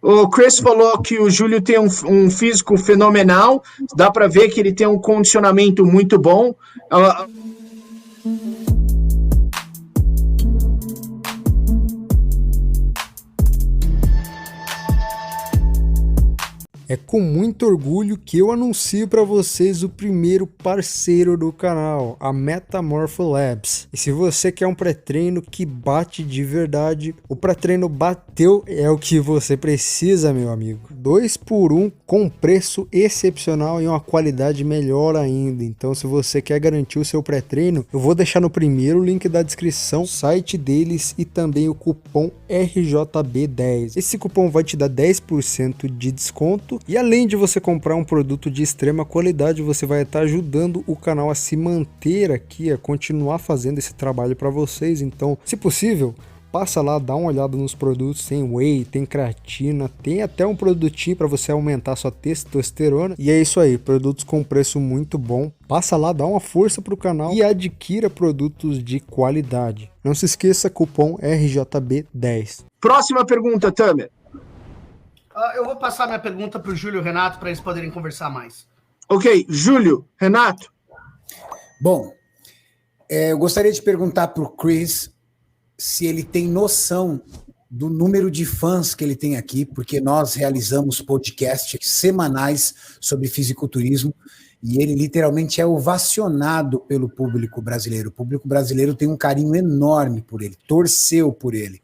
O Chris falou que o Júlio tem um físico fenomenal, dá para ver que ele tem um condicionamento muito bom. É com muito orgulho que eu anuncio para vocês o primeiro parceiro do canal, a Metamorpho Labs. E se você quer um pré-treino que bate de verdade, o pré-treino bateu é o que você precisa, meu amigo. 2 por 1 com preço excepcional e uma qualidade melhor ainda. Então, se você quer garantir o seu pré-treino, eu vou deixar no primeiro link da descrição o site deles e também o cupom RJB10. Esse cupom vai te dar 10% de desconto. E além de você comprar um produto de extrema qualidade, você vai estar ajudando o canal a se manter aqui, a continuar fazendo esse trabalho para vocês. Então, se possível, passa lá, dá uma olhada nos produtos. Tem whey, tem creatina, tem até um produtinho para você aumentar sua testosterona. E é isso aí, produtos com preço muito bom. Passa lá, dá uma força pro canal e adquira produtos de qualidade. Não se esqueça, cupom RJB10. Próxima pergunta, Tamer. Eu vou passar minha pergunta para o Júlio e o Renato para eles poderem conversar mais. Ok, Júlio, Renato. Bom, eu gostaria de perguntar para o Chris se ele tem noção do número de fãs que ele tem aqui, porque nós realizamos podcasts semanais sobre fisiculturismo e ele literalmente é ovacionado pelo público brasileiro. O público brasileiro tem um carinho enorme por ele, torceu por ele.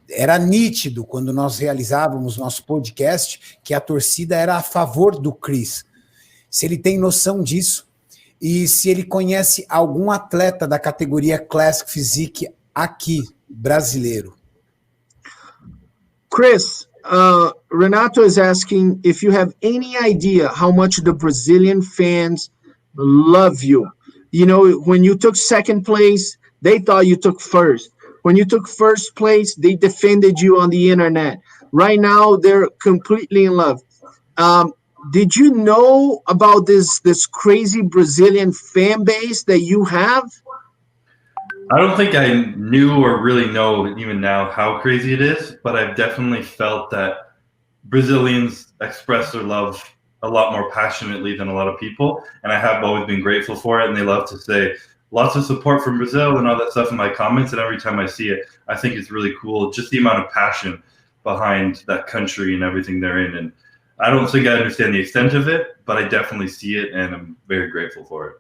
Era nítido, quando nós realizávamos nosso podcast, que a torcida era a favor do Chris. Se ele tem noção disso e se ele conhece algum atleta da categoria Classic Physique aqui, brasileiro. Chris, Renato is asking if you have any idea how much the Brazilian fans love you. You know, when you took second place, they thought you took first. When you took first place, they defended you on the internet. Right now, they're completely in love. Did you know about this crazy Brazilian fan base that you have? I don't think I knew or really know even now how crazy it is, but I've definitely felt that Brazilians express their love a lot more passionately than a lot of people, and I have always been grateful for it, and they love to say, lots of support from Brazil and all that stuff in my comments, and every time I see it, I think it's really cool, just the amount of passion behind that country and everything they're in. And I don't think I understand the extent of it, but I definitely see it, and I'm very grateful for it.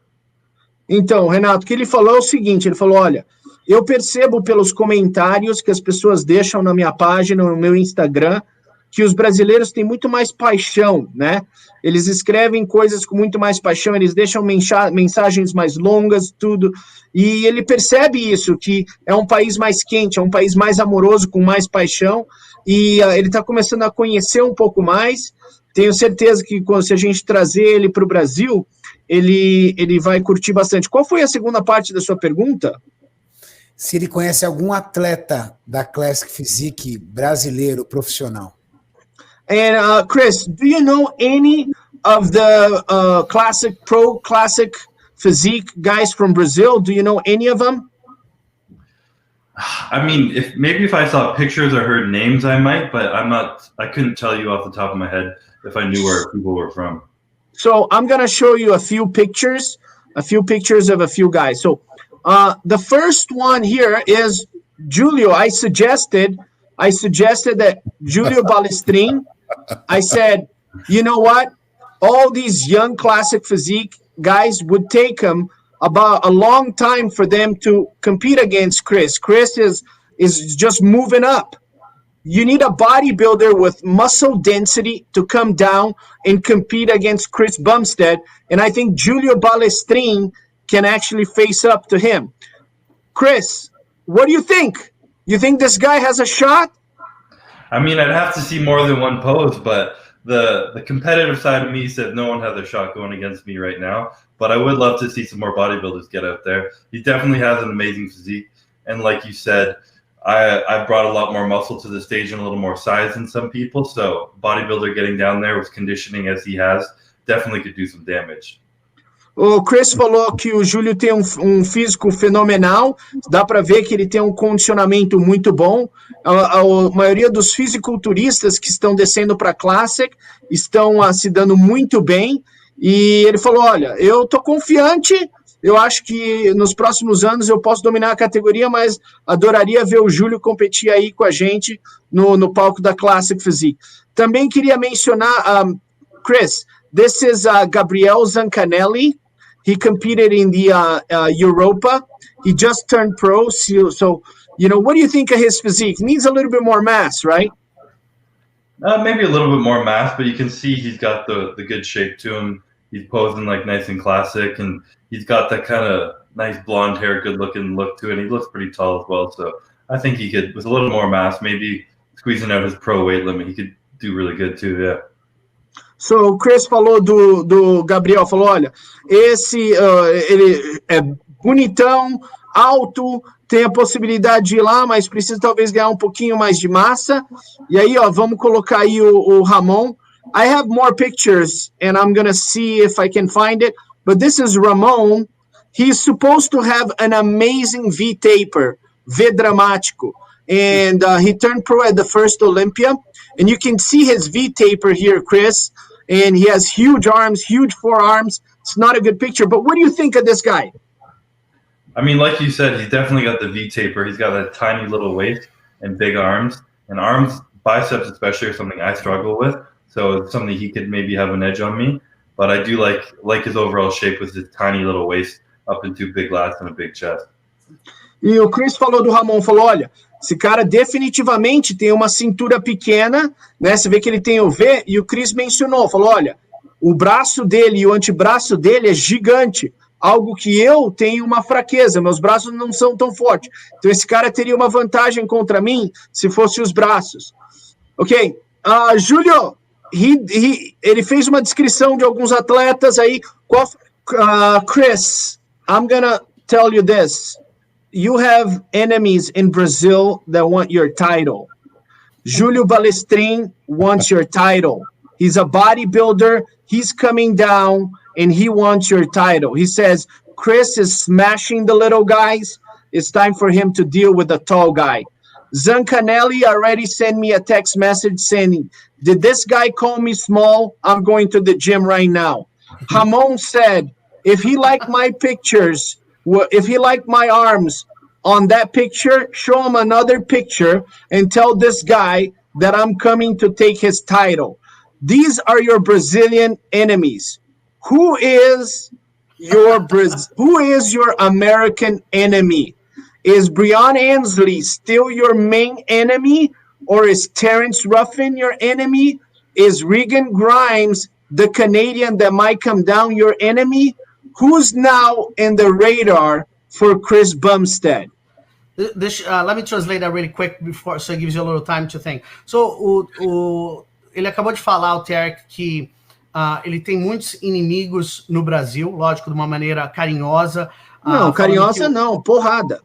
Então, Renato, o que ele falou é o seguinte, ele falou, olha, eu percebo pelos comentários que as pessoas deixam na minha página, no meu Instagram, que os brasileiros têm muito mais paixão, né? Eles escrevem coisas com muito mais paixão, eles deixam mensagens mais longas, tudo, e ele percebe isso, que é um país mais quente, é um país mais amoroso, com mais paixão, e ele está começando a conhecer um pouco mais. Tenho certeza que se a gente trazer ele para o Brasil, ele vai curtir bastante. Qual foi a segunda parte da sua pergunta? Se ele conhece algum atleta da Classic Physique brasileiro profissional. And Chris, do you know any of the classic physique guys from Brazil? Do you know any of them? I mean, if I saw pictures or heard names, I might, but I couldn't tell you off the top of my head if I knew where people were from. So I'm going to show you a few pictures of a few guys. So the first one here is Júlio. I suggested that Júlio Balestrin. I said, you know what? All these young classic physique guys would take him about a long time for them to compete against Chris. Chris is just moving up. You need a bodybuilder with muscle density to come down and compete against Chris Bumstead. And I think Júlio Balestrin can actually face up to him. Chris, what do you think? You think this guy has a shot? I mean, I'd have to see more than one pose, but the competitive side of me said no one has a shot going against me right now. But I would love to see some more bodybuilders get out there. He definitely has an amazing physique. And like you said, I brought a lot more muscle to the stage and a little more size than some people. So bodybuilder getting down there with conditioning as he has definitely could do some damage. O Chris falou que o Júlio tem um físico fenomenal, dá para ver que ele tem um condicionamento muito bom. A maioria dos fisiculturistas que estão descendo para a Classic estão se dando muito bem. E ele falou, olha, eu tô confiante, eu acho que nos próximos anos eu posso dominar a categoria, mas adoraria ver o Júlio competir aí com a gente no palco da Classic Physique. Também queria mencionar, Chris, this is Gabriel Zancanelli. He competed in the Europa. He just turned pro. So, what do you think of his physique? He needs a little bit more mass, right? Maybe a little bit more mass, but you can see he's got the good shape to him. He's posing like nice and classic, and he's got that kind of nice blonde hair, good looking look to it. And he looks pretty tall as well. So I think he could, with a little more mass, maybe squeezing out his pro weight limit, he could do really good too, yeah. So, o Chris falou do Gabriel, falou, olha, ele é bonitão, alto, tem a possibilidade de ir lá, mas precisa talvez ganhar um pouquinho mais de massa. E aí, vamos colocar aí o Ramon. I have more pictures, and I'm going to see if I can find it, but this is Ramon. He's supposed to have an amazing V-taper, V-dramático, and he turned pro at the first Olympia, and you can see his V-taper here, Chris, and he has huge arms, huge forearms. It's not a good picture, but what do you think of this guy? I mean, like you said, he's definitely got the V-taper. He's got a tiny little waist and big arms. And arms, biceps especially, are something I struggle with. So it's something he could maybe have an edge on me. But I do like his overall shape with his tiny little waist up into big lats and a big chest. E o Chris falou do Ramon, falou, olha, esse cara definitivamente tem uma cintura pequena, né? Você vê que ele tem o V, e o Chris mencionou, falou, olha, o braço dele e o antebraço dele é gigante, algo que eu tenho uma fraqueza, meus braços não são tão fortes. Então esse cara teria uma vantagem contra mim se fosse os braços. Ok, Júlio, ele fez uma descrição de alguns atletas aí. Chris, I'm gonna tell you this. You have enemies in Brazil that want your title. Júlio Balestrin wants your title. He's a bodybuilder. He's coming down and he wants your title. He says, Chris is smashing the little guys. It's time for him to deal with the tall guy. Zancanelli already sent me a text message saying, did this guy call me small? I'm going to the gym right now. Ramon said, if he liked my pictures, if he liked my arms on that picture, show him another picture and tell this guy that I'm coming to take his title. These are your Brazilian enemies. Who is your American enemy? Is Brian Ansley still your main enemy, or is Terrence Ruffin your enemy? Is Regan Grimes, the Canadian that might come down, your enemy? Who's now in the radar for Chris Bumstead? Let me translate that really quick before, so it gives you a little time to think. So, ele acabou de falar, o Terry, que ele tem muitos inimigos no Brasil, lógico, de uma maneira carinhosa. Não, carinhosa não, porrada.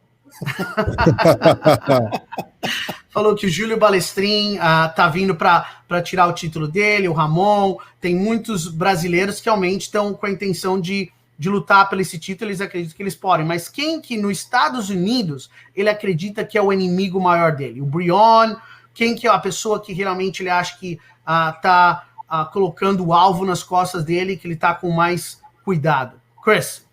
Falou que o Júlio Balestrin tá vindo para tirar o título dele, o Ramon. Tem muitos brasileiros que realmente estão com a intenção de lutar por esse título, eles acreditam que eles podem. Mas quem que nos Estados Unidos ele acredita que é o inimigo maior dele? O Brian? Quem que é a pessoa que realmente ele acha que tá colocando o alvo nas costas dele, que ele tá com mais cuidado? Chris?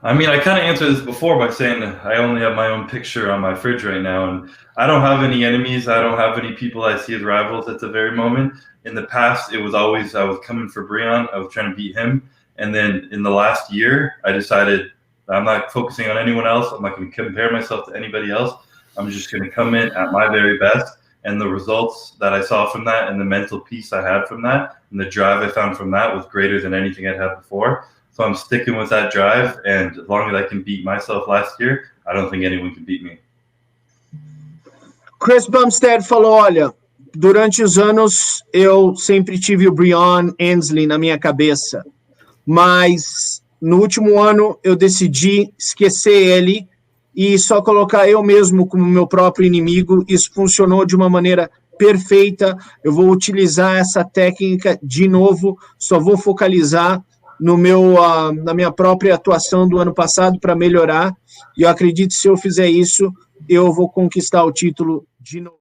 I mean, I kind of answered this before by saying I only have my own picture on my fridge right now, and I don't have any enemies. I don't have any people I see as rivals at the very moment. In the past, it was always I was coming for Brian. I was trying to beat him. And then in the last year, I decided I'm not focusing on anyone else. I'm not going to compare myself to anybody else. I'm just going to come in at my very best. And the results that I saw from that and the mental peace I had from that and the drive I found from that was greater than anything I'd had before. So I'm sticking with that drive. And as long as I can beat myself last year, I don't think anyone can beat me. Chris Bumstead falou, olha, durante os anos eu sempre tive o Brian Ansley na minha cabeça. Mas no último ano eu decidi esquecer ele e só colocar eu mesmo como meu próprio inimigo. Isso funcionou de uma maneira perfeita. Eu vou utilizar essa técnica de novo, só vou focalizar na minha própria atuação do ano passado para melhorar, e eu acredito que se eu fizer isso, eu vou conquistar o título de novo.